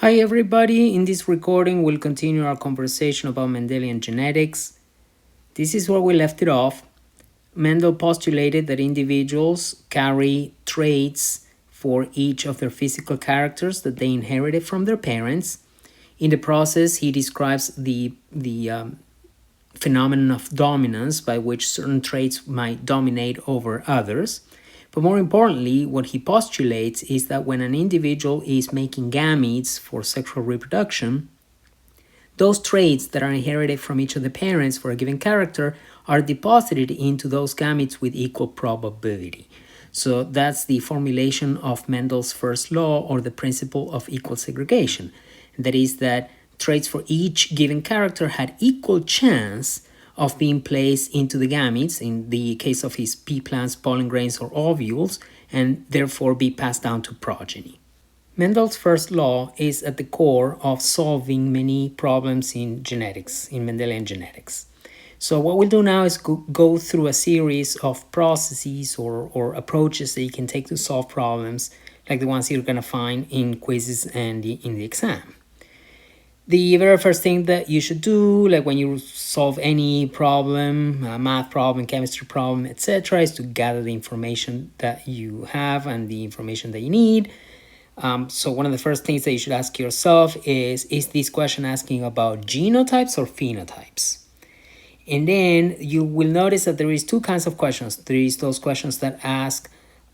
Hi everybody, in this recording we'll continue our conversation about Mendelian genetics. This is where we left it off. Mendel postulated that individuals carry traits for each of their physical characters that they inherited from their parents. In the process, he describes the phenomenon of dominance by which certain traits might dominate over others. But more importantly, what he postulates is that when an individual is making gametes for sexual reproduction, those traits that are inherited from each of the parents for a given character are deposited into those gametes with equal probability. So that's the formulation of Mendel's first law, or the principle of equal segregation. That is that traits for each given character had equal chance of being placed into the gametes, in the case of his pea plants, pollen grains, or ovules, and therefore be passed down to progeny. Mendel's first law is at the core of solving many problems in genetics, in Mendelian genetics. So what we'll do now is go through a series of processes or approaches that you can take to solve problems like the ones you're going to find in quizzes and in the exam. The very first thing that you should do, like when you solve any problem, math problem, chemistry problem, etc., is to gather the information that you have and the information that you need. So one of the first things that you should ask yourself is this question asking about genotypes or phenotypes? And then you will notice that there is two kinds of questions. There is those questions that ask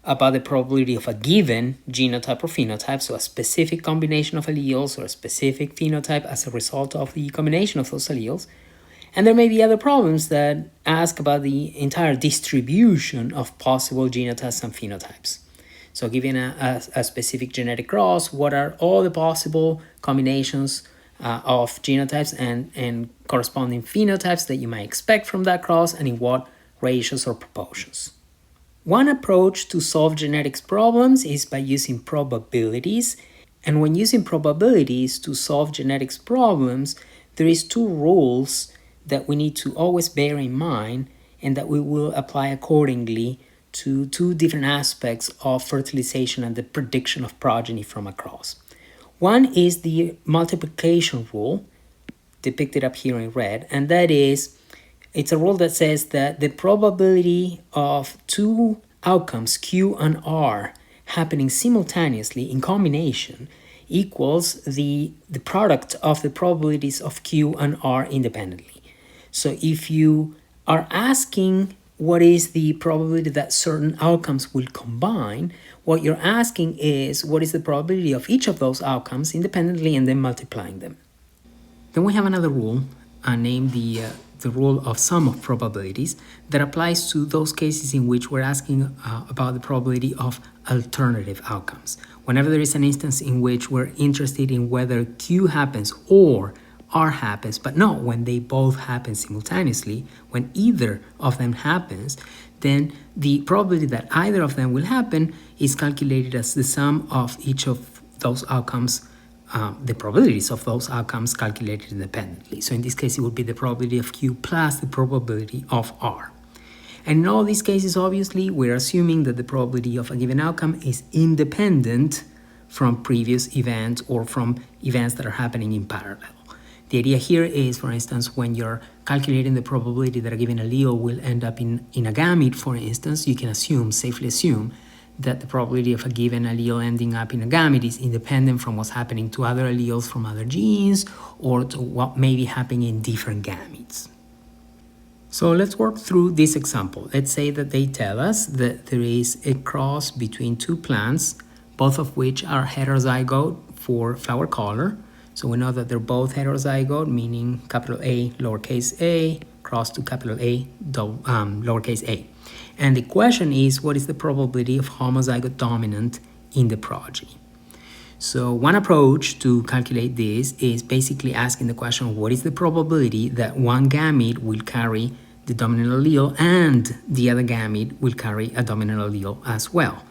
about the probability of a given genotype or phenotype, so a specific combination of alleles or a specific phenotype as a result of the combination of those alleles. And there may be other problems that ask about the entire distribution of possible genotypes and phenotypes. So given a specific genetic cross, what are all the possible combinations of genotypes and corresponding phenotypes that you might expect from that cross, and in what ratios or proportions? One approach to solve genetics problems is by using probabilities. And when using probabilities to solve genetics problems, there is two rules that we need to always bear in mind and that we will apply accordingly to two different aspects of fertilization and the prediction of progeny from a cross. One is the multiplication rule, depicted up here in red, and that is, it's a rule that says that the probability of two outcomes, Q and R, happening simultaneously in combination equals the product of the probabilities of Q and R independently. So if you are asking what is the probability that certain outcomes will combine, what you're asking is what is the probability of each of those outcomes independently and then multiplying them. Then we have another rule named the rule of sum of probabilities that applies to those cases in which we're asking about the probability of alternative outcomes. Whenever there is an instance in which we're interested in whether Q happens or R happens, but not when they both happen simultaneously, when either of them happens, then the probability that either of them will happen is calculated as the sum of each of those outcomes, the probabilities of those outcomes calculated independently. So in this case, it would be the probability of Q plus the probability of R. And in all these cases, obviously, we're assuming that the probability of a given outcome is independent from previous events or from events that are happening in parallel. The idea here is, for instance, when you're calculating the probability that a given allele will end up in a gamete, for instance, you can safely assume that the probability of a given allele ending up in a gamete is independent from what's happening to other alleles from other genes or to what may be happening in different gametes. So let's work through this example. Let's say that they tell us that there is a cross between two plants, both of which are heterozygote for flower color. So we know that they're both heterozygote, meaning capital A, lowercase a, cross to capital A, lowercase a. And the question is, what is the probability of homozygote dominant in the progeny? So one approach to calculate this is basically asking the question, what is the probability that one gamete will carry the dominant allele and the other gamete will carry a dominant allele as well?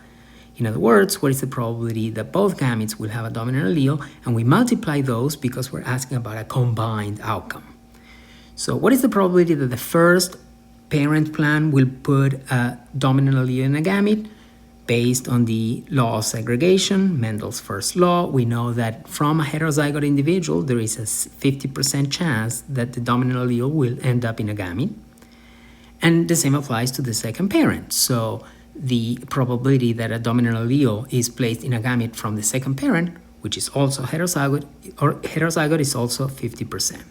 In other words, what is the probability that both gametes will have a dominant allele? And we multiply those because we're asking about a combined outcome. So what is the probability that the first parent plant will put a dominant allele in a gamete? Based on the law of segregation, Mendel's first law, we know that from a heterozygote individual, there is a 50% chance that the dominant allele will end up in a gamete. And the same applies to the second parent. So the probability that a dominant allele is placed in a gamete from the second parent, which is also heterozygote, is also 50%.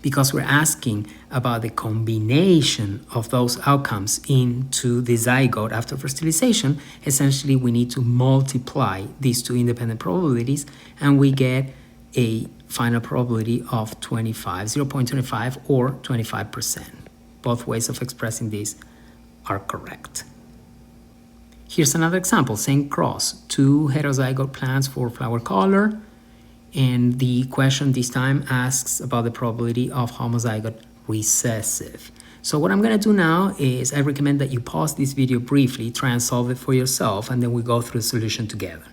Because we're asking about the combination of those outcomes into the zygote after fertilization, essentially we need to multiply these two independent probabilities and we get a final probability of 0.25 or 25%. Both ways of expressing this are correct. Here's another example, same cross, two heterozygote plants for flower color. And the question this time asks about the probability of homozygote recessive. So what I'm going to do now is I recommend that you pause this video briefly, try and solve it for yourself, and then we go through the solution together.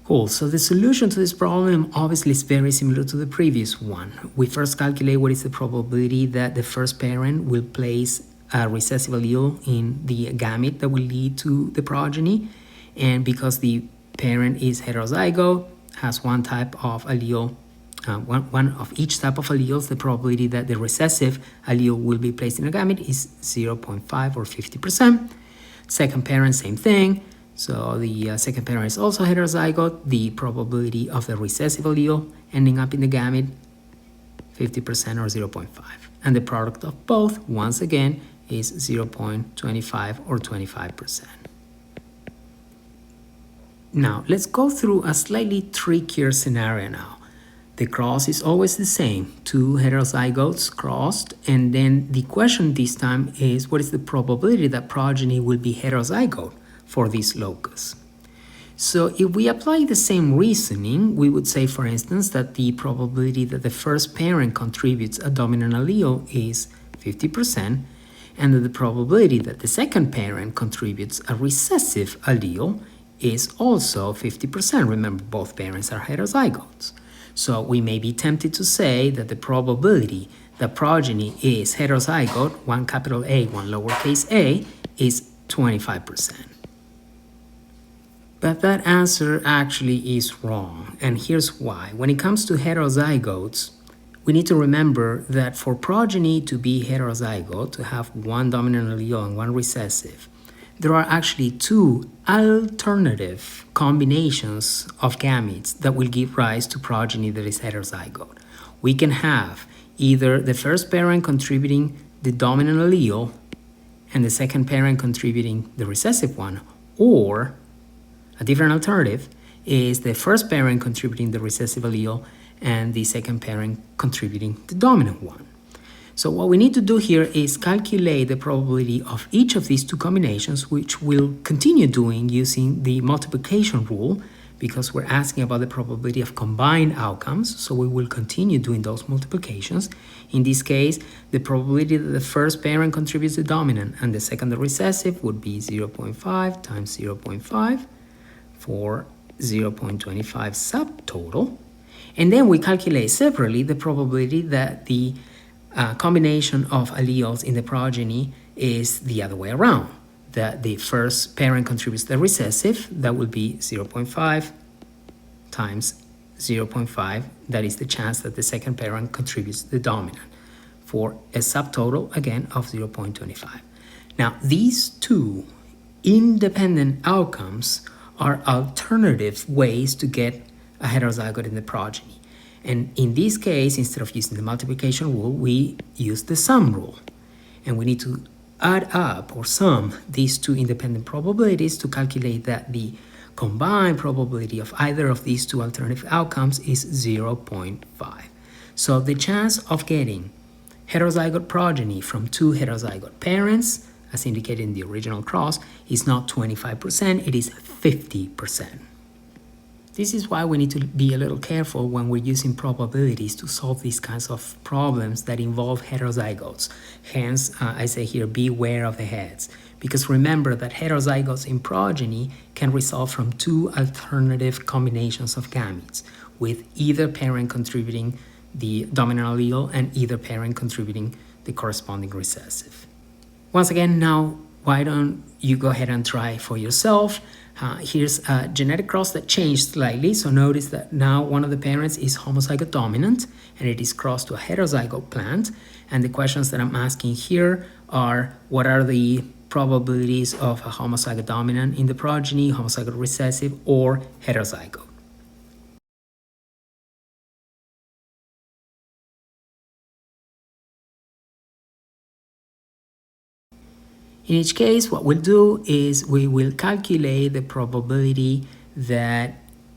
Cool, so the solution to this problem obviously is very similar to the previous one. We first calculate what is the probability that the first parent will place a recessive allele in the gamete that will lead to the progeny. And because the parent is heterozygote, has one type of allele, one of each type of alleles, the probability that the recessive allele will be placed in a gamete is 0.5 or 50%. Second parent, same thing. So the second parent is also heterozygote. The probability of the recessive allele ending up in the gamete, 50% or 0.5. And the product of both, once again, is 0.25 or 25%. Now, let's go through a slightly trickier scenario now. The cross is always the same, two heterozygotes crossed, and then the question this time is what is the probability that progeny will be heterozygote for this locus? So if we apply the same reasoning, we would say, for instance, that the probability that the first parent contributes a dominant allele is 50%, and that the probability that the second parent contributes a recessive allele is also 50%. Remember, both parents are heterozygotes. So we may be tempted to say that the probability that progeny is heterozygote, one capital A, one lowercase a, is 25%. But that answer actually is wrong, and here's why. When it comes to heterozygotes, we need to remember that for progeny to be heterozygote, to have one dominant allele and one recessive, there are actually two alternative combinations of gametes that will give rise to progeny that is heterozygote. We can have either the first parent contributing the dominant allele and the second parent contributing the recessive one, or a different alternative is the first parent contributing the recessive allele and the second parent contributing the dominant one. So what we need to do here is calculate the probability of each of these two combinations, which we'll continue doing using the multiplication rule, because we're asking about the probability of combined outcomes, so we will continue doing those multiplications. In this case, the probability that the first parent contributes the dominant and the second the recessive would be 0.5 times 0.5 for 0.25 subtotal. And then we calculate separately the probability that the combination of alleles in the progeny is the other way around. That the first parent contributes the recessive, that will be 0.5 times 0.5, that is the chance that the second parent contributes the dominant, for a subtotal, again, of 0.25. Now, these two independent outcomes are alternative ways to get a heterozygote in the progeny. And in this case, instead of using the multiplication rule, we use the sum rule. And we need to add up or sum these two independent probabilities to calculate that the combined probability of either of these two alternative outcomes is 0.5. So the chance of getting heterozygote progeny from two heterozygote parents, as indicated in the original cross, is not 25%, it is 50%. This is why we need to be a little careful when we're using probabilities to solve these kinds of problems that involve heterozygotes. Hence, I say here, beware of the heads. Because remember that heterozygotes in progeny can result from two alternative combinations of gametes, with either parent contributing the dominant allele and either parent contributing the corresponding recessive. Once again, now why don't you go ahead and try for yourself? Here's a genetic cross that changed slightly. So notice that now one of the parents is homozygote dominant and it is crossed to a heterozygote plant. And the questions that I'm asking here are, what are the probabilities of a homozygote dominant in the progeny, homozygote recessive, or heterozygote? In each case, what we'll do is we will calculate the probability that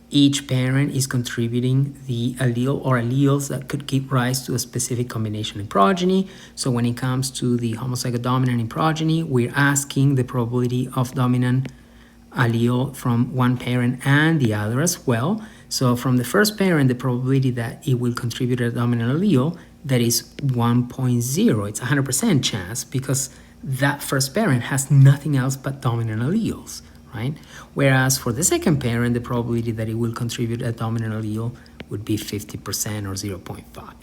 each parent is contributing the allele or alleles that could give rise to a specific combination in progeny. So when it comes to the homozygote dominant in progeny, we're asking the probability of dominant allele from one parent and the other as well. So from the first parent, the probability that it will contribute a dominant allele, that is 1.0. It's 100% chance because that first parent has nothing else but dominant alleles, right? Whereas for the second parent, the probability that it will contribute a dominant allele would be 50% or 0.5.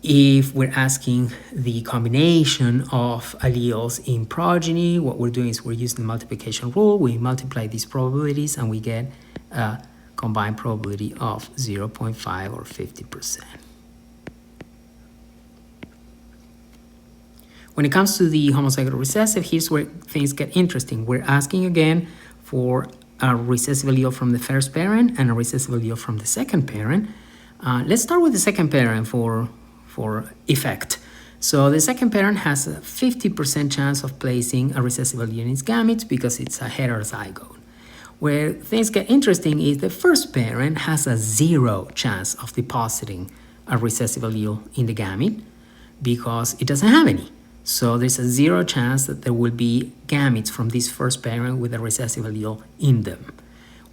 If we're asking the combination of alleles in progeny, what we're doing is we're using the multiplication rule. We multiply these probabilities and we get a combined probability of 0.5 or 50%. When it comes to the homozygote recessive, here's where things get interesting. We're asking again for a recessive allele from the first parent and a recessive allele from the second parent. Let's start with the second parent for effect. So the second parent has a 50% chance of placing a recessive allele in its gametes because it's a heterozygote. Where things get interesting is the first parent has a 0 chance of depositing a recessive allele in the gamete because it doesn't have any. So there's a 0 chance that there will be gametes from this first parent with a recessive allele in them.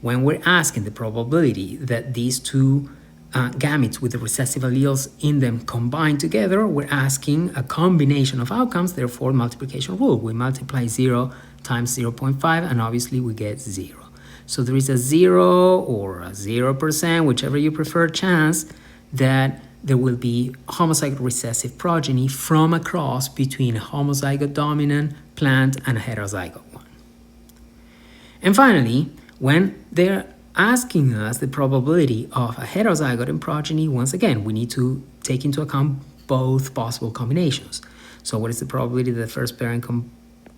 When we're asking the probability that these two gametes with the recessive alleles in them combine together, we're asking a combination of outcomes, therefore multiplication rule. We multiply 0 times 0.5 and obviously we get 0. So there is a 0 or a 0%, whichever you prefer, chance that there will be homozygote recessive progeny from a cross between a homozygote dominant plant and a heterozygote one. And finally, when they're asking us the probability of a heterozygote in progeny, once again, we need to take into account both possible combinations. So what is the probability that the first parent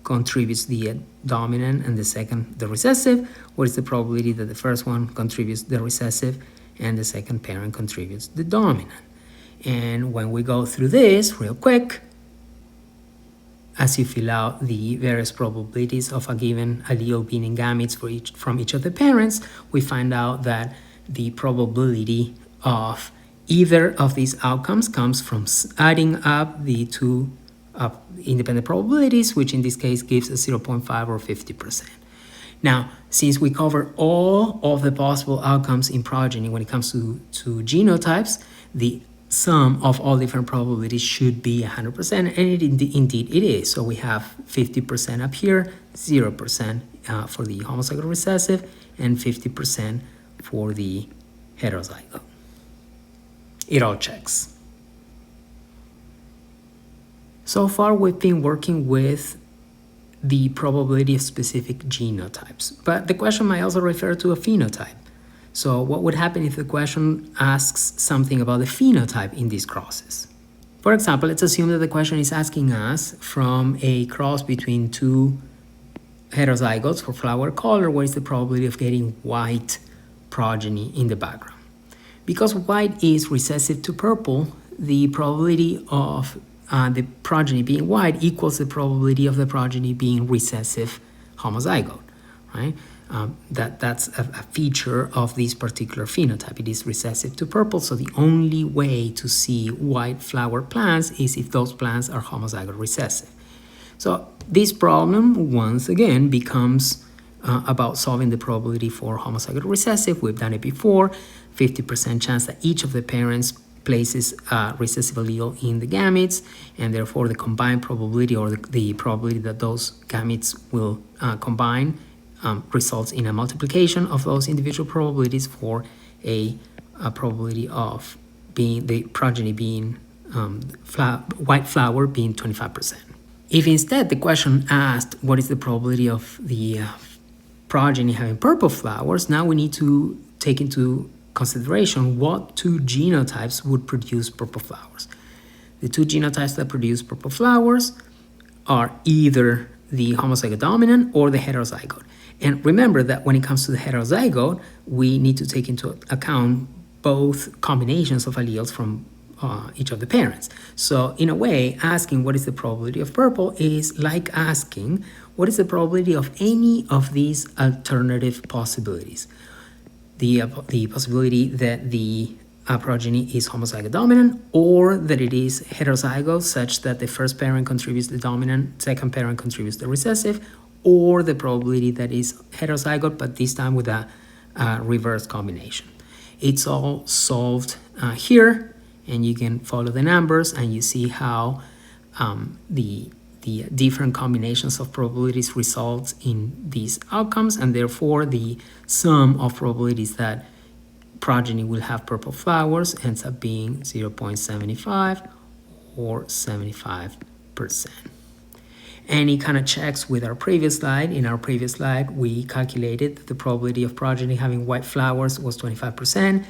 contributes the dominant and the second the recessive? What is the probability that the first one contributes the recessive and the second parent contributes the dominant? And when we go through this real quick, as you fill out the various probabilities of a given allele being in gametes from each of the parents, we find out that the probability of either of these outcomes comes from adding up the two independent probabilities, which in this case gives a 0.5 or 50%. Now, since we cover all of the possible outcomes in progeny when it comes to genotypes, the sum of all different probabilities should be 100%, and indeed it is. So we have 50% up here, 0% for the homozygote recessive, and 50% for the heterozygote. It all checks. So far, we've been working with the probability of specific genotypes, but the question might also refer to a phenotype. So what would happen if the question asks something about the phenotype in these crosses? For example, let's assume that the question is asking us from a cross between two heterozygotes for flower color, what is the probability of getting white progeny in the background? Because white is recessive to purple, the probability of the progeny being white equals the probability of the progeny being recessive homozygote, right? That's a feature of this particular phenotype. It is recessive to purple, so the only way to see white flower plants is if those plants are homozygote recessive. So this problem, once again, becomes about solving the probability for homozygote recessive. We've done it before, 50% chance that each of the parents places a recessive allele in the gametes, and therefore the combined probability or the probability that those gametes will combine results in a multiplication of those individual probabilities for a probability of being the progeny being white flower being 25%. If instead the question asked what is the probability of the progeny having purple flowers, now we need to take into consideration what two genotypes would produce purple flowers. The two genotypes that produce purple flowers are either the homozygote dominant or the heterozygote. And remember that when it comes to the heterozygote, we need to take into account both combinations of alleles from each of the parents. So in a way, asking what is the probability of purple is like asking what is the probability of any of these alternative possibilities. The possibility that the progeny is homozygote dominant, or that it is heterozygote such that the first parent contributes the dominant, second parent contributes the recessive, or the probability that is heterozygote but this time with a reverse combination. It's all solved here, and you can follow the numbers and you see how the different combinations of probabilities result in these outcomes, and therefore the sum of probabilities that progeny will have purple flowers ends up being 0.75 or 75%. And it kind of checks with our previous slide. In our previous slide, we calculated that the probability of progeny having white flowers was 25%.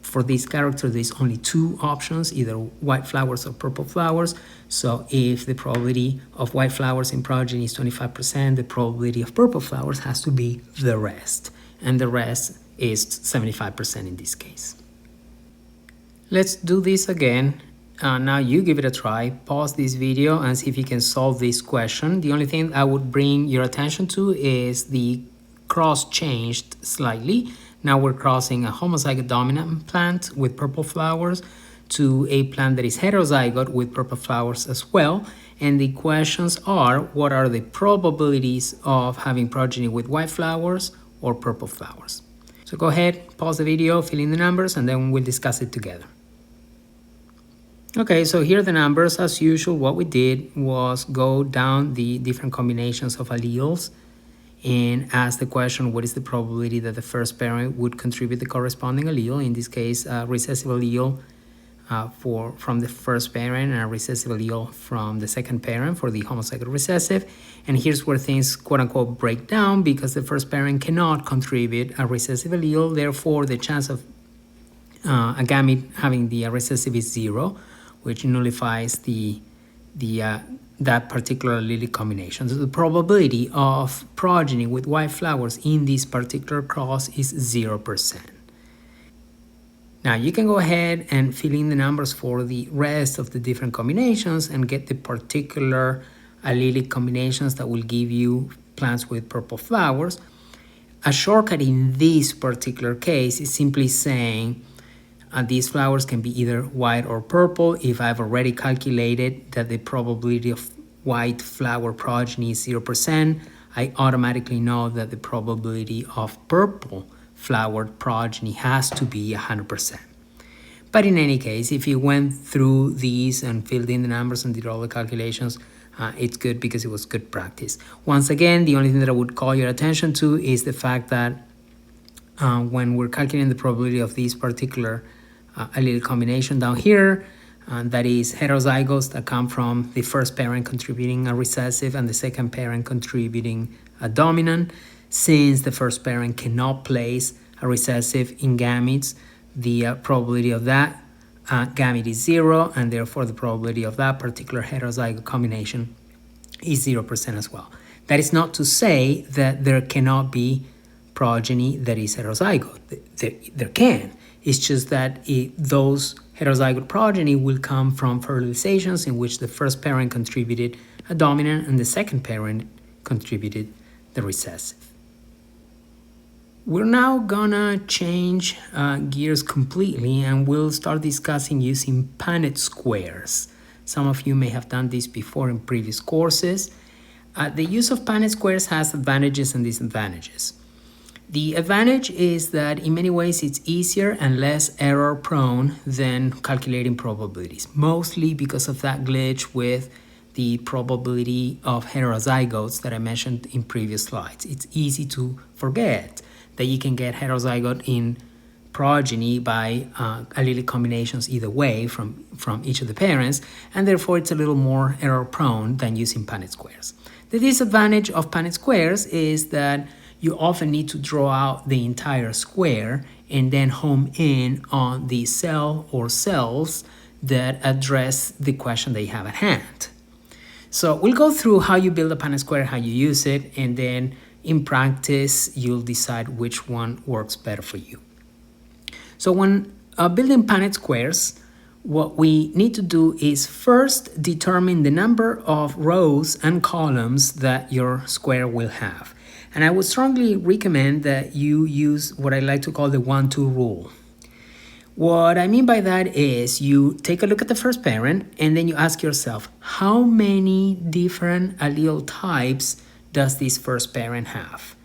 For this character, there's only two options, either white flowers or purple flowers. So if the probability of white flowers in progeny is 25%, the probability of purple flowers has to be the rest. And the rest is 75% in this case. Let's do this again. Now you give it a try, pause this video and see if you can solve this question. The only thing I would bring your attention to is the cross changed slightly. Now we're crossing a homozygote dominant plant with purple flowers to a plant that is heterozygote with purple flowers as well. And the questions are, what are the probabilities of having progeny with white flowers or purple flowers? So go ahead, pause the video, fill in the numbers, and then we'll discuss it together. Okay, so here are the numbers. As usual, what we did was go down the different combinations of alleles and ask the question, what is the probability that the first parent would contribute the corresponding allele? In this case, a recessive allele from the first parent and a recessive allele from the second parent for the homozygote recessive. And here's where things quote-unquote break down, because the first parent cannot contribute a recessive allele. Therefore, the chance of a gamete having the recessive is 0, which nullifies that particular allelic combination. So the probability of progeny with white flowers in this particular cross is 0%. Now you can go ahead and fill in the numbers for the rest of the different combinations and get the particular allelic combinations that will give you plants with purple flowers. A shortcut in this particular case is simply saying these flowers can be either white or purple. If I've already calculated that the probability of white flower progeny is 0%, I automatically know that the probability of purple flowered progeny has to be 100%. But in any case, if you went through these and filled in the numbers and did all the calculations, it's good because it was good practice. Once again, the only thing that I would call your attention to is the fact that when we're calculating the probability of this particular allele combination down here, that is heterozygotes that come from the first parent contributing a recessive and the second parent contributing a dominant. Since the first parent cannot place a recessive in gametes, the probability of that gamete is 0, and therefore the probability of that particular heterozygote combination is 0% as well. That is not to say that there cannot be progeny that is heterozygote. There can. It's just that those heterozygote progeny will come from fertilizations in which the first parent contributed a dominant and the second parent contributed the recessive. We're now gonna change gears completely, and we'll start discussing using Punnett squares. Some of you may have done this before in previous courses. The use of Punnett squares has advantages and disadvantages. The advantage is that in many ways it's easier and less error prone than calculating probabilities, mostly because of that glitch with the probability of heterozygotes that I mentioned in previous slides. It's easy to forget that you can get heterozygote in progeny by allelic combinations either way from each of the parents, and therefore it's a little more error prone than using Punnett squares. The disadvantage of Punnett squares is that you often need to draw out the entire square and then home in on the cell or cells that address the question they have at hand. So we'll go through how you build a Punnett square, how you use it, and then in practice, you'll decide which one works better for you. So when building Punnett squares, what we need to do is first determine the number of rows and columns that your square will have. And I would strongly recommend that you use what I like to call the 1-2 rule. What I mean by that is you take a look at the first parent and then you ask yourself, how many different allele types does this first parent have?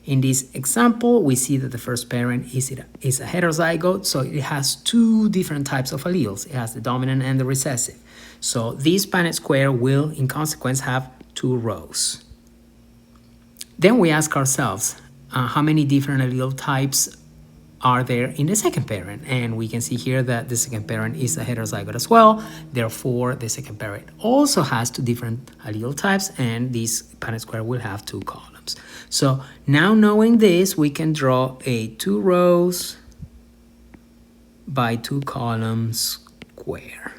In this example, we see that the first parent is a heterozygote, so it has two different types of alleles. It has the dominant and the recessive. So this Punnett square will, in consequence, have 2 rows. Then we ask ourselves, how many different allele types are there in the second parent? And we can see here that the second parent is a heterozygote as well. Therefore, the second parent also has 2 different allele types, and this Punnett square will have 2 columns. So now knowing this, we can draw a 2 rows by 2 columns square.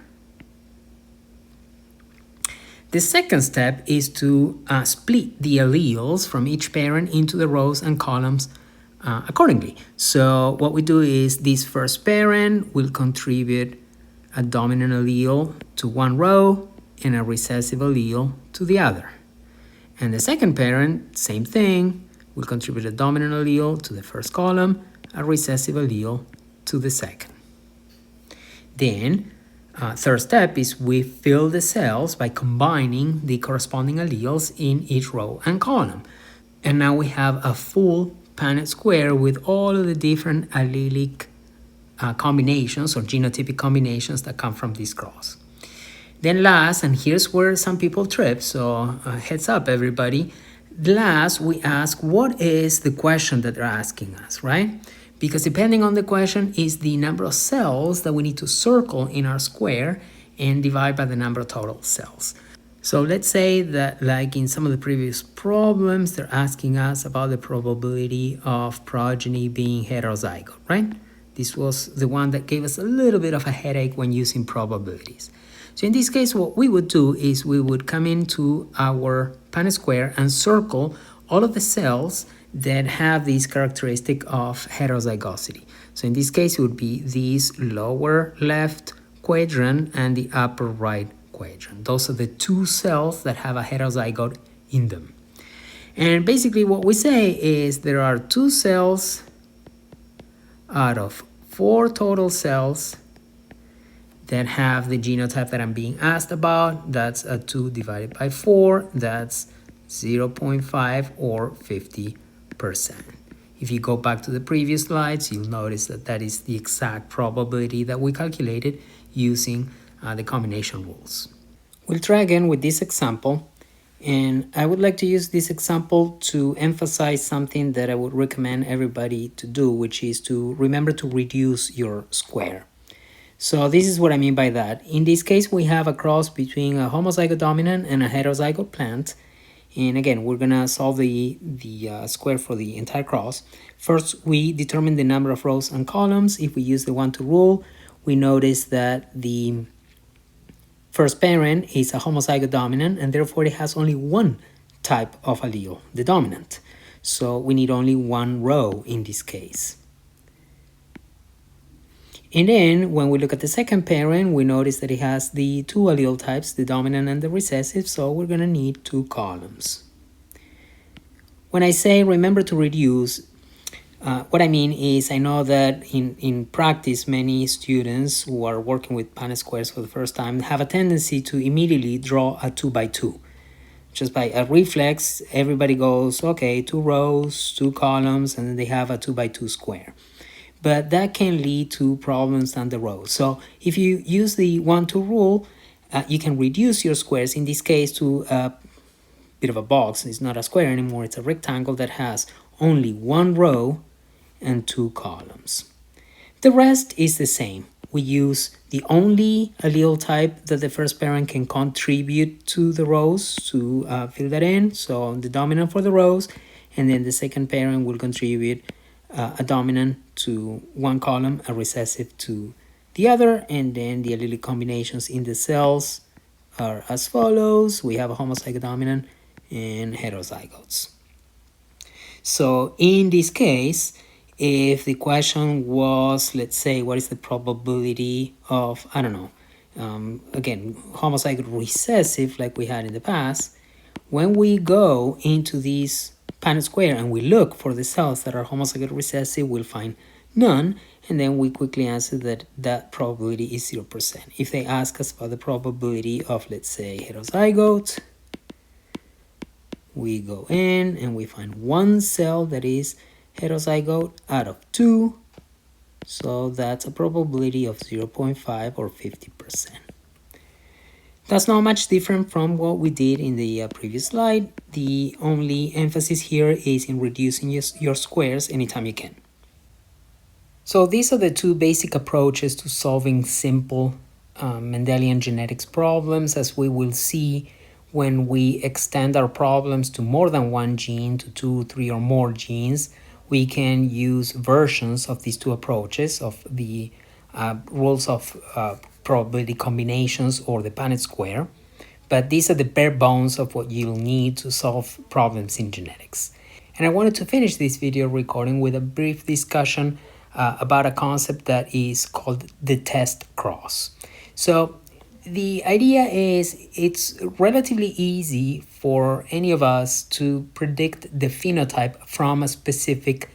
The second step is to split the alleles from each parent into the rows and columns accordingly. So what we do is this first parent will contribute a dominant allele to one row and a recessive allele to the other. And the second parent, same thing, will contribute a dominant allele to the first column, a recessive allele to the second. Then, third step is we fill the cells by combining the corresponding alleles in each row and column. And now we have a full Punnett square with all of the different allelic combinations or genotypic combinations that come from this cross. Then last, and here's where some people trip, so heads up everybody, last we ask what is the question that they're asking us, right? Because depending on the question is the number of cells that we need to circle in our square and divide by the number of total cells. So let's say that, like in some of the previous problems, they're asking us about the probability of progeny being heterozygote, right? This was the one that gave us a little bit of a headache when using probabilities. So in this case, what we would do is we would come into our Punnett square and circle all of the cells that have this characteristic of heterozygosity. So in this case, it would be this lower left quadrant and the upper right quadrant. Those are the 2 cells that have a heterozygote in them. And basically what we say is there are 2 cells out of 4 total cells that have the genotype that I'm being asked about. That's a 2 divided by 4. That's 0.5 or 50%. If you go back to the previous slides, you'll notice that that is the exact probability that we calculated using the combination rules. We'll try again with this example, and I would like to use this example to emphasize something that I would recommend everybody to do, which is to remember to reduce your square. So this is what I mean by that. In this case, we have a cross between a homozygote dominant and a heterozygote plant. And again, we're going to solve the square for the entire cross. First, we determine the number of rows and columns. If we use the 1-2 rule, we notice that the first parent is a homozygote dominant, and therefore it has only one type of allele, the dominant. So we need only 1 row in this case. And then when we look at the second parent, we notice that it has the 2 allele types, the dominant and the recessive, so we're going to need 2 columns. When I say remember to reduce, what I mean is I know that in practice, many students who are working with Punnett squares for the first time have a tendency to immediately draw a 2x2. Just by a reflex, everybody goes, okay, 2 rows, 2 columns, and then they have a 2x2 square. But that can lead to problems down the road. So if you use the 1-2 rule, you can reduce your squares, in this case, to a bit of a box. It's not a square anymore, it's a rectangle that has only 1 row and 2 columns. The rest is the same. We use the only allele type that the first parent can contribute to the rows to fill that in. So the dominant for the rows, and then the second parent will contribute a dominant to one column, a recessive to the other, and then the allelic combinations in the cells are as follows. We have a homozygote dominant and heterozygotes. So in this case, if the question was, let's say, what is the probability of, I don't know, again, homozygote recessive like we had in the past, when we go into this Punnett square and we look for the cells that are homozygote recessive, we'll find none, and then we quickly answer that that probability is 0%. If they ask us about the probability of, let's say, heterozygote, we go in and we find one cell that is heterozygote out of 2, so that's a probability of 0.5 or 50%. That's not much different from what we did in the previous slide. The only emphasis here is in reducing your squares anytime you can. So these are the two basic approaches to solving simple Mendelian genetics problems, as we will see when we extend our problems to more than one gene, to 2, 3, or more genes. We can use versions of these two approaches, of the rules of probability combinations or the Punnett square. But these are the bare bones of what you'll need to solve problems in genetics. And I wanted to finish this video recording with a brief discussion about a concept that is called the test cross. So the idea is it's relatively easy for any of us to predict the phenotype from a specific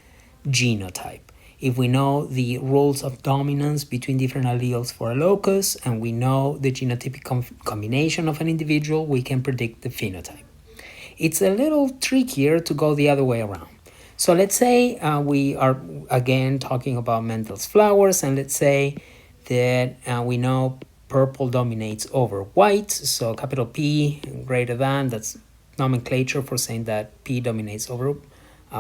genotype. If we know the rules of dominance between different alleles for a locus and we know the genotypic combination of an individual, we can predict the phenotype. It's a little trickier to go the other way around. So let's say we are again talking about Mendel's flowers, and let's say that we know purple dominates over white, so capital P greater than, that's nomenclature for saying that P dominates over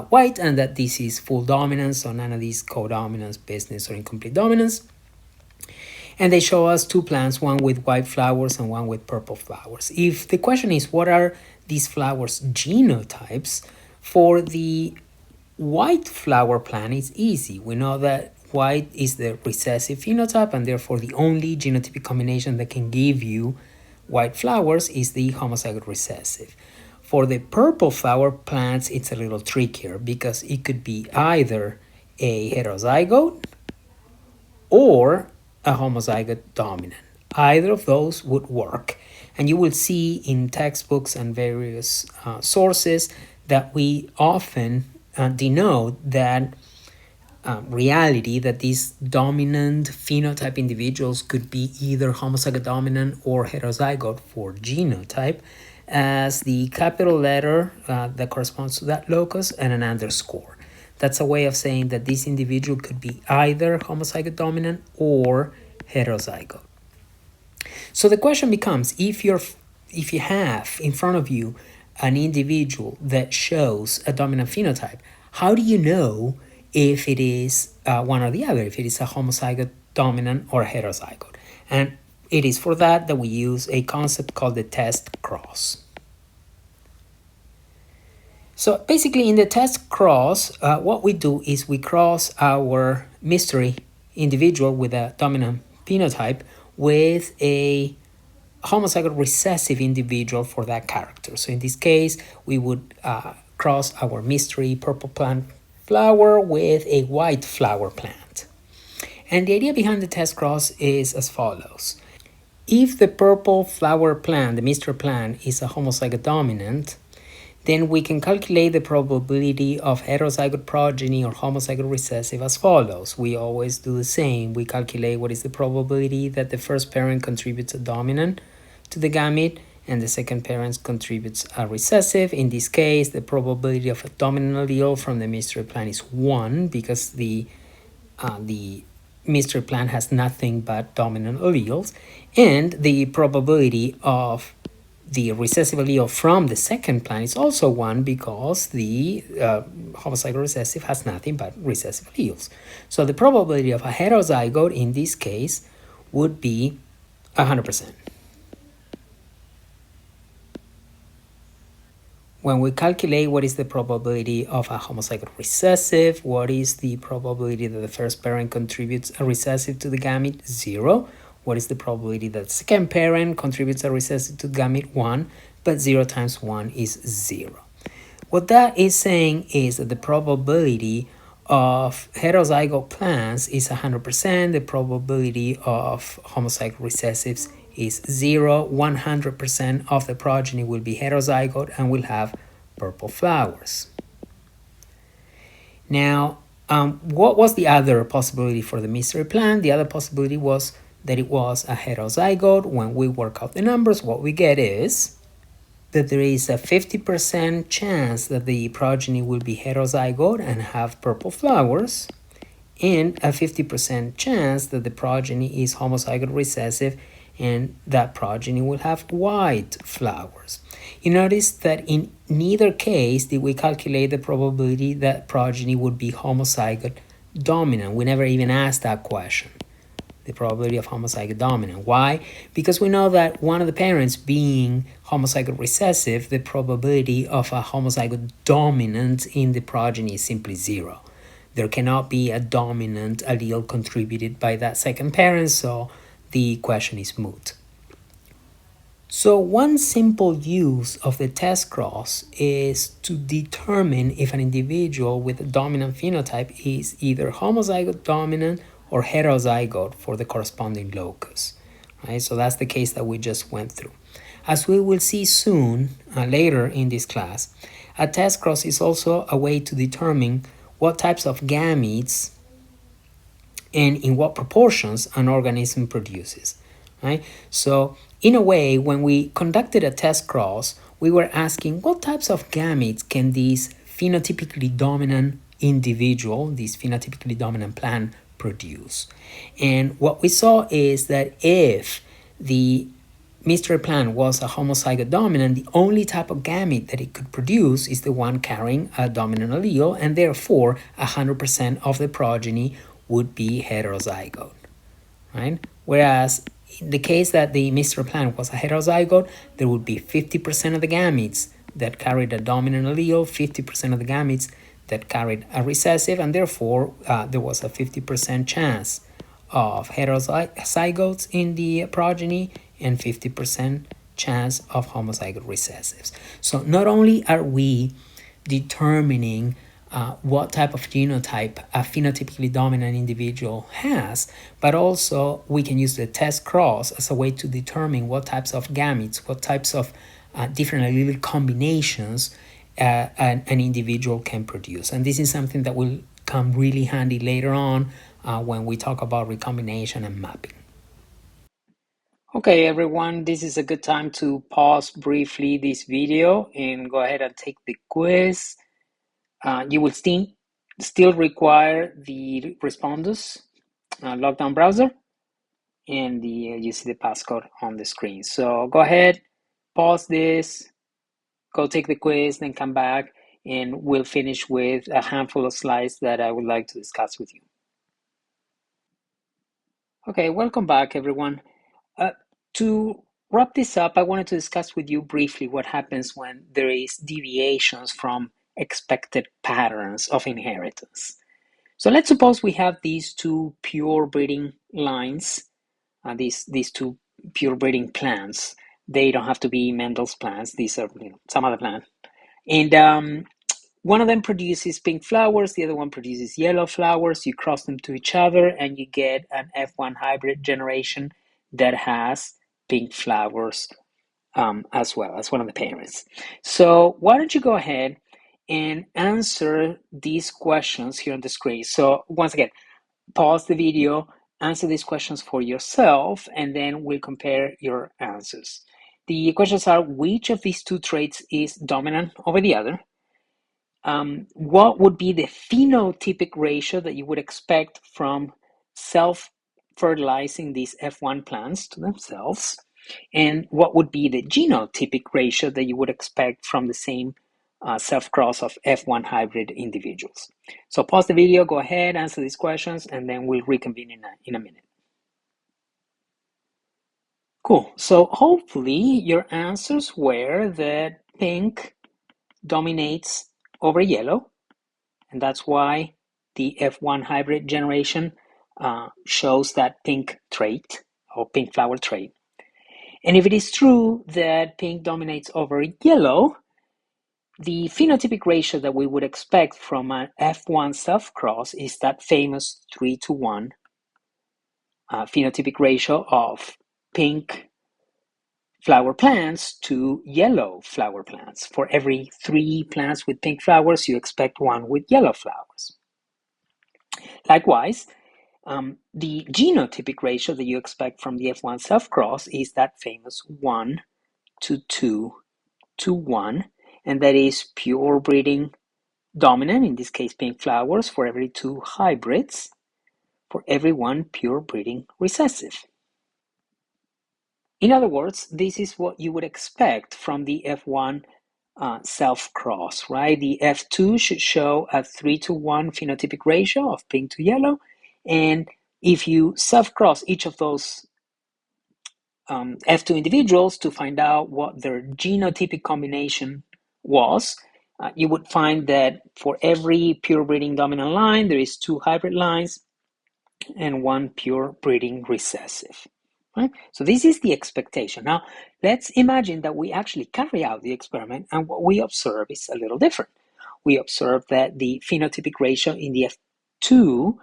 white, and that this is full dominance, so none of these codominance business or incomplete dominance. And they show us two plants, one with white flowers and one with purple flowers. If the question is what are these flowers' genotypes, for the white flower plant it's easy. We know that white is the recessive phenotype, and therefore the only genotypic combination that can give you white flowers is the homozygote recessive. For the purple flower plants, it's a little trickier because it could be either a heterozygote or a homozygote dominant. Either of those would work. And you will see in textbooks and various sources that we often denote that reality that these dominant phenotype individuals could be either homozygote dominant or heterozygote for genotype as the capital letter that corresponds to that locus and an underscore. That's a way of saying that this individual could be either homozygote dominant or heterozygote. So the question becomes, if you have in front of you an individual that shows a dominant phenotype, how do you know if it is one or the other, if it is a homozygote dominant or a heterozygote? And it is for that we use a concept called the test cross. So basically in the test cross, what we do is we cross our mystery individual with a dominant phenotype with a homozygote recessive individual for that character. So in this case, we would cross our mystery purple plant flower with a white flower plant. And the idea behind the test cross is as follows. If the purple flower plant, the mystery plant, is a homozygote dominant, then we can calculate the probability of heterozygote progeny or homozygote recessive as follows. We always do the same. We calculate what is the probability that the first parent contributes a dominant to the gamete and the second parent contributes a recessive. In this case, the probability of a dominant allele from the mystery plant is 1 because the mystery plant has nothing but dominant alleles, and the probability of the recessive allele from the second plant is also 1 because the homozygous recessive has nothing but recessive alleles. So the probability of a heterozygote in this case would be 100%. When we calculate what is the probability of a homozygous recessive, what is the probability that the first parent contributes a recessive to the gamete? 0. What is the probability that the second parent contributes a recessive to the gamete? 1. But 0 times 1 is 0. What that is saying is that the probability of heterozygote plants is 100%. The probability of homozygous recessives is 0. 100% of the progeny will be heterozygote and will have purple flowers. Now, what was the other possibility for the mystery plant? The other possibility was that it was a heterozygote. When we work out the numbers, what we get is that there is a 50% chance that the progeny will be heterozygote and have purple flowers, and a 50% chance that the progeny is homozygote recessive and that progeny will have white flowers. You notice that in neither case did we calculate the probability that progeny would be homozygote dominant. We never even asked that question, the probability of homozygote dominant. Why? Because we know that one of the parents being homozygote recessive, the probability of a homozygote dominant in the progeny is simply 0. There cannot be a dominant allele contributed by that second parent, so the question is moot. So one simple use of the test cross is to determine if an individual with a dominant phenotype is either homozygote dominant or heterozygote for the corresponding locus. Right? So that's the case that we just went through. As we will see soon, later in this class, a test cross is also a way to determine what types of gametes and in what proportions an organism produces. Right? So in a way, when we conducted a test cross, we were asking what types of gametes can this phenotypically dominant individual, this phenotypically dominant plant, produce. And what we saw is that if the mystery plant was a homozygote dominant, the only type of gamete that it could produce is the one carrying a dominant allele, and therefore 100% of the progeny would be heterozygote, right? Whereas in the case that the mystery plant was a heterozygote, there would be 50% of the gametes that carried a dominant allele, 50% of the gametes that carried a recessive, and therefore there was a 50% chance of heterozygotes in the progeny and 50% chance of homozygote recessives. So not only are we determining what type of genotype a phenotypically dominant individual has, but also we can use the test cross as a way to determine what types of gametes, what types of different allele combinations an individual can produce. And this is something that will come really handy later on when we talk about recombination and mapping. Okay, everyone, this is a good time to pause briefly this video and go ahead and take the quiz. You will still require the Respondus lockdown browser, and you see the passcode on the screen. So go ahead, pause this, go take the quiz, then come back, and we'll finish with a handful of slides that I would like to discuss with you. Okay, welcome back, everyone. To wrap this up, I wanted to discuss with you briefly what happens when there is deviations from expected patterns of inheritance. So let's suppose we have these two pure breeding lines, these two pure breeding plants. They don't have to be Mendel's plants. These are some other plant. And one of them produces pink flowers, the other one produces yellow flowers. You cross them to each other and you get an F1 hybrid generation that has pink flowers as well as one of the parents. So why don't you go ahead and answer these questions here on the screen. So once again, pause the video, answer these questions for yourself, and then we'll compare your answers. The questions are, which of these two traits is dominant over the other? What would be the phenotypic ratio that you would expect from self-fertilizing these F1 plants to themselves? and what would be the genotypic ratio that you would expect from the same self-cross of F1 hybrid individuals. So pause the video, go ahead, answer these questions, and then we'll reconvene in a minute. Cool. So hopefully your answers were that pink dominates over yellow, and that's why the F1 hybrid generation shows that pink trait or pink flower trait. And if it is true that pink dominates over yellow, the phenotypic ratio that we would expect from an F1 self-cross is that famous 3:1 phenotypic ratio of pink flower plants to yellow flower plants. For every 3 plants with pink flowers, you expect 1 with yellow flowers. Likewise, the genotypic ratio that you expect from the F1 self-cross is that famous 1 to 2 to 1, and that is pure breeding dominant, in this case pink flowers, for every 2 hybrids, for every 1 pure breeding recessive. In other words, this is what you would expect from the F1 self-cross, right? The F2 should show a 3:1 phenotypic ratio of pink to yellow, and if you self-cross each of those F2 individuals to find out what their genotypic combination was, you would find that for every pure breeding dominant line, there is 2 hybrid lines and 1 pure breeding recessive. Right? So this is the expectation. Now, let's imagine that we actually carry out the experiment, and what we observe is a little different. We observe that the phenotypic ratio in the F2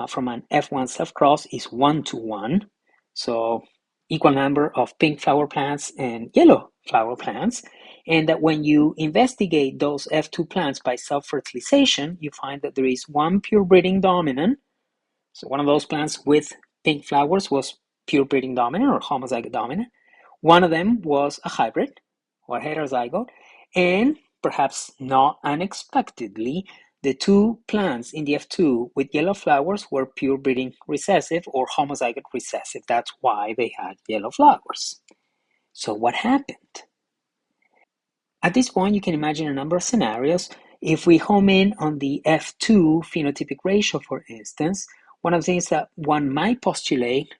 from an F1 self-cross is 1:1, so equal number of pink flower plants and yellow flower plants, and that when you investigate those F2 plants by self-fertilization, you find that there is 1 pure breeding dominant. So one of those plants with pink flowers was pure breeding dominant or homozygote dominant. One of them was a hybrid or heterozygote, and perhaps not unexpectedly, the 2 plants in the F2 with yellow flowers were pure breeding recessive or homozygote recessive. That's why they had yellow flowers. So what happened? At this point, you can imagine a number of scenarios. If we home in on the F2 phenotypic ratio, for instance, one of the things that one might postulate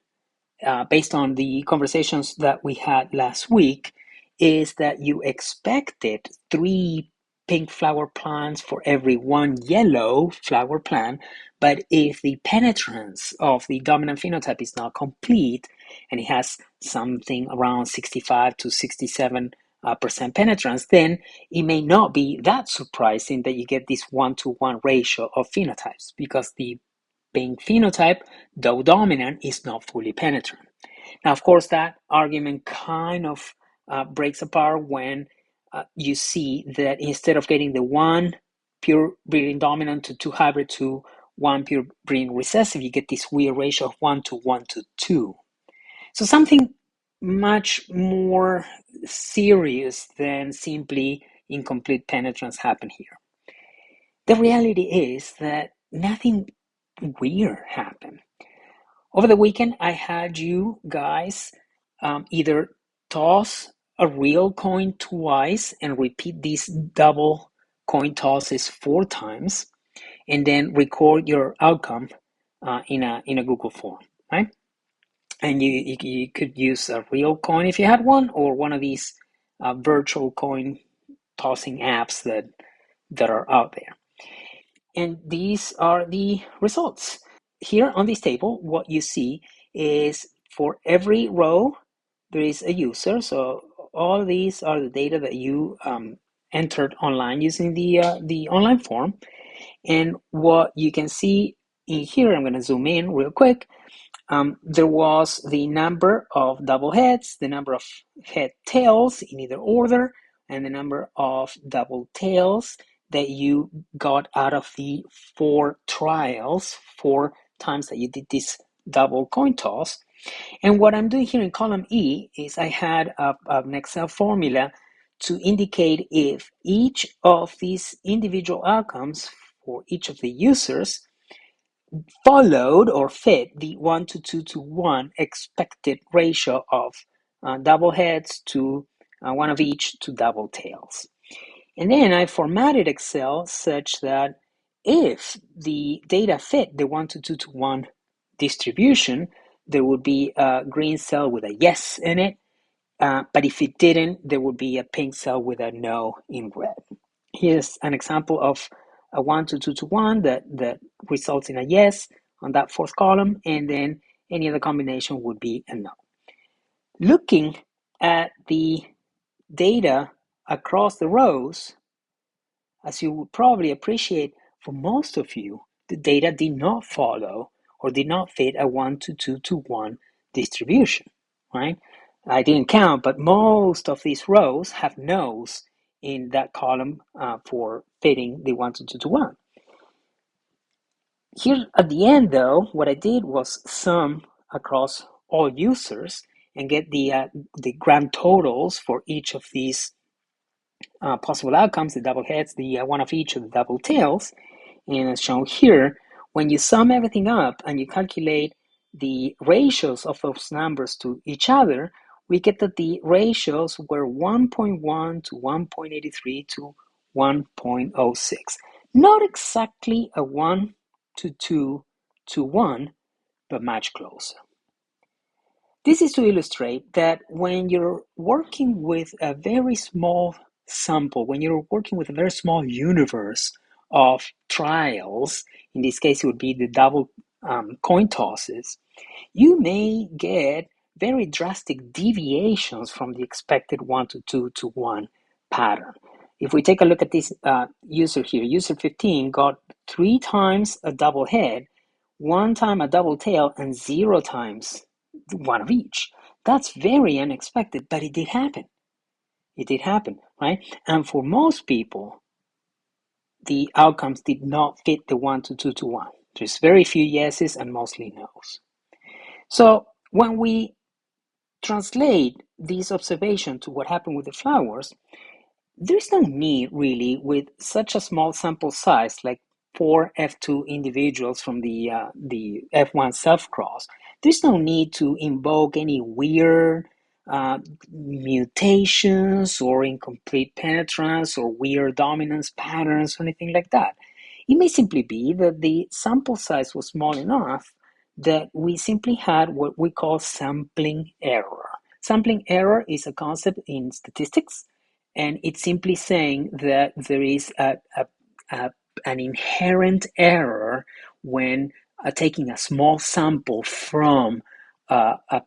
based on the conversations that we had last week is that you expected 3 pink flower plants for every 1 yellow flower plant, but if the penetrance of the dominant phenotype is not complete and it has something around 65 to 67% penetrance, then it may not be that surprising that you get this 1:1 ratio of phenotypes, because the pink phenotype, though dominant, is not fully penetrant. Now, of course, that argument kind of breaks apart when you see that instead of getting the 1 pure breeding dominant to 2 hybrid to 1 pure breeding recessive, you get this weird ratio of 1:1 to 2. So something much more serious than simply incomplete penetrance happened here. The reality is that nothing weird happened. Over the weekend, I had you guys either toss a real coin twice and repeat these double coin tosses 4 times, and then record your outcome in a Google form, right? And you could use a real coin if you had one, or one of these virtual coin tossing apps that are out there. And these are the results. Here on this table, what you see is for every row, there is a user. So all these are the data that you entered online using the online form. And what you can see in here, I'm going to zoom in real quick. There was the number of double heads, the number of head tails in either order, and the number of double tails that you got out of the 4 trials, 4 times that you did this double coin toss. And what I'm doing here in column E is I had an Excel formula to indicate if each of these individual outcomes for each of the users followed or fit the 1:2:1 expected ratio of double heads to one of each to double tails. And then I formatted Excel such that if the data fit the 1 to 2 to 1 distribution, there would be a green cell with a yes in it. But if it didn't, there would be a pink cell with a no in red. Here's an example of a 1 to 2 to 1 that results in a yes on that fourth column, and then any other combination would be a no. Looking at the data across the rows, as you would probably appreciate, for most of you, the data did not follow or did not fit a 1 to 2 to 1 distribution, right? I didn't count, but most of these rows have no's in that column for fitting the 1 to 2 to 1. Here at the end, though, what I did was sum across all users and get the grand totals for each of these possible outcomes, the double heads, the one of each of the double tails. And as shown here, when you sum everything up and you calculate the ratios of those numbers to each other, we get that the ratios were 1.1 to 1.83 to 1.06. Not exactly a 1 to 2 to 1, but much closer. This is to illustrate that when you're working with a very small sample, when you're working with a very small universe of trials, in this case it would be the double coin tosses, you may get very drastic deviations from the expected 1 to 2 to 1 pattern. If we take a look at this user here, user 15 got 3 times a double head, 1 time a double tail, and 0 times one of each. That's very unexpected, but it did happen. It did happen, right? And for most people, the outcomes did not fit the 1 to 2 to 1. There's very few yeses and mostly nos. So when we translate this observation to what happened with the flowers, there's no need really with such a small sample size, like 4 F2 individuals from the F1 self-cross. There's no need to invoke any weird mutations or incomplete penetrance or weird dominance patterns or anything like that. It may simply be that the sample size was small enough that we simply had what we call sampling error. Sampling error is a concept in statistics, and it's simply saying that there is an inherent error when taking a small sample from a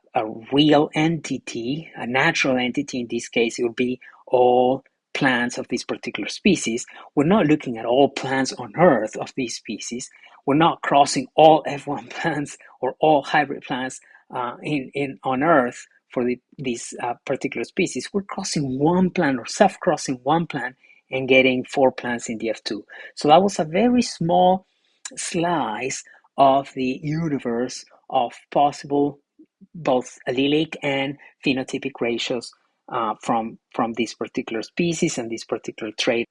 real entity, a natural entity. In this case, it would be all plants of this particular species. We're not looking at all plants on Earth of these species. We're not crossing all F1 plants or all hybrid plants on Earth for these particular species. We're crossing one plant or self-crossing one plant and getting 4 plants in the F2. So that was a very small slice of the universe of possible both allelic and phenotypic ratios from this particular species and this particular trait.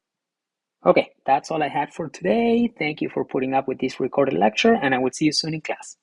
Okay, that's all I had for today. Thank you for putting up with this recorded lecture, and I will see you soon in class.